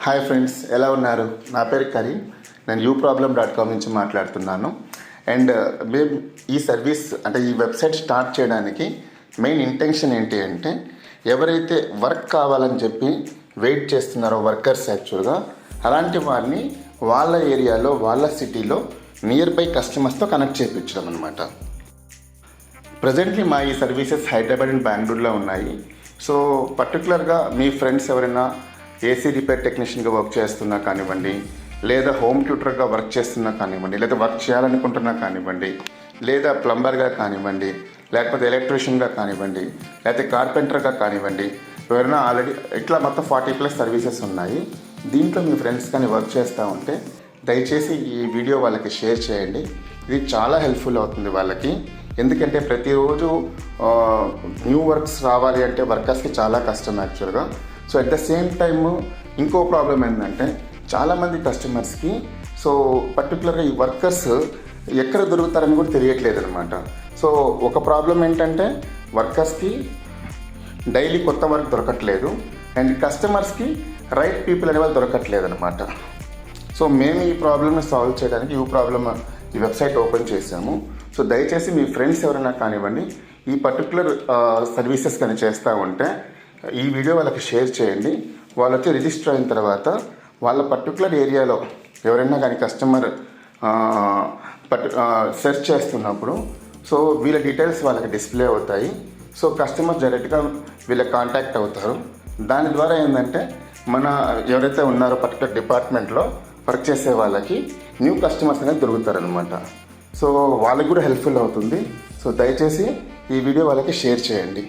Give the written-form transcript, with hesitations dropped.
Hi friends, ఎలా ఉన్నారు? నా పేరు కరీం. నేను uproblem.com నుంచి మాట్లాడుతున్నాను. అండ్ మేము ఈ సర్వీస్ అంటే ఈ వెబ్సైట్ స్టార్ట్ చేయడానికి మెయిన్ ఇంటెన్షన్ ఏంటి అంటే, ఎవరైతే వర్క్ కావాలని చెప్పి వెయిట్ చేస్తున్నారో వర్కర్స్ యాక్చువల్గా, అలాంటి వారిని వాళ్ళ ఏరియాలో వాళ్ళ సిటీలో నియర్ బై కస్టమర్స్తో కనెక్ట్ చేయించడం అనమాట. ప్రజెంట్లీ మా ఈ సర్వీసెస్ హైదరాబాద్ అండ్ బెంగళూరులో ఉన్నాయి. సో పర్టికులర్గా మీ ఫ్రెండ్స్ ఎవరైనా ఏసీ రిపేర్ టెక్నీషియన్గా వర్క్ చేస్తున్నా కానివ్వండి, లేదా హోమ్ ట్యూటర్గా వర్క్ చేస్తున్నా కానివ్వండి, లేదా వర్క్ చేయాలనుకుంటున్నా కానివ్వండి, లేదా ప్లంబర్గా కానివ్వండి, లేకపోతే ఎలక్ట్రీషియన్గా కానివ్వండి, లేకపోతే కార్పెంటర్గా కానివ్వండి, ఎవరైనా ఆల్రెడీ ఇట్లా మొత్తం 40+ సర్వీసెస్ ఉన్నాయి. దీంట్లో మీ ఫ్రెండ్స్ కానీ వర్క్ చేస్తూ ఉంటే దయచేసి ఈ వీడియో వాళ్ళకి షేర్ చేయండి. ఇది చాలా హెల్ప్ఫుల్ అవుతుంది వాళ్ళకి. ఎందుకంటే ప్రతిరోజు న్యూ వర్క్స్ రావాలి అంటే వర్కర్స్కి చాలా కష్టం యాక్చువల్గా. So at the same time ఇంకో ప్రాబ్లం ఏంటంటే, చాలామంది కస్టమర్స్కి సో పర్టికులర్గా ఈ వర్కర్స్ ఎక్కడ దొరుకుతారని కూడా తెలియట్లేదు అనమాట. సో ఒక ప్రాబ్లం ఏంటంటే, వర్కర్స్కి డైలీ కొత్త వర్క్ దొరకట్లేదు, అండ్ కస్టమర్స్కి రైట్ పీపుల్ అనే వాళ్ళు దొరకట్లేదు అనమాట. సో మేము ఈ ప్రాబ్లమ్ని సాల్వ్ చేయడానికి ఈ వెబ్సైట్ ఓపెన్ చేసాము. సో దయచేసి మీ ఫ్రెండ్స్ ఎవరైనా కానివ్వండి ఈ పర్టికులర్ సర్వీసెస్ కానీ చేస్తూ ఉంటే ఈ వీడియో వాళ్ళకి షేర్ చేయండి. వాళ్ళు వచ్చి రిజిస్టర్ అయిన తర్వాత వాళ్ళ పర్టికులర్ ఏరియాలో ఎవరైనా కానీ కస్టమర్ సెర్చ్ చేస్తున్నప్పుడు సో వీళ్ళ డీటెయిల్స్ వాళ్ళకి డిస్ప్లే అవుతాయి. సో కస్టమర్ డైరెక్ట్గా వీళ్ళకి కాంటాక్ట్ అవుతారు. దాని ద్వారా ఏంటంటే, మన ఎవరైతే ఉన్నారో పర్టికులర్ డిపార్ట్మెంట్లో వర్క్ చేసే వాళ్ళకి న్యూ కస్టమర్స్ అనేది దొరుకుతారనమాట. సో వాళ్ళకి కూడా హెల్ప్ఫుల్ అవుతుంది. సో దయచేసి ఈ వీడియో వాళ్ళకి షేర్ చేయండి.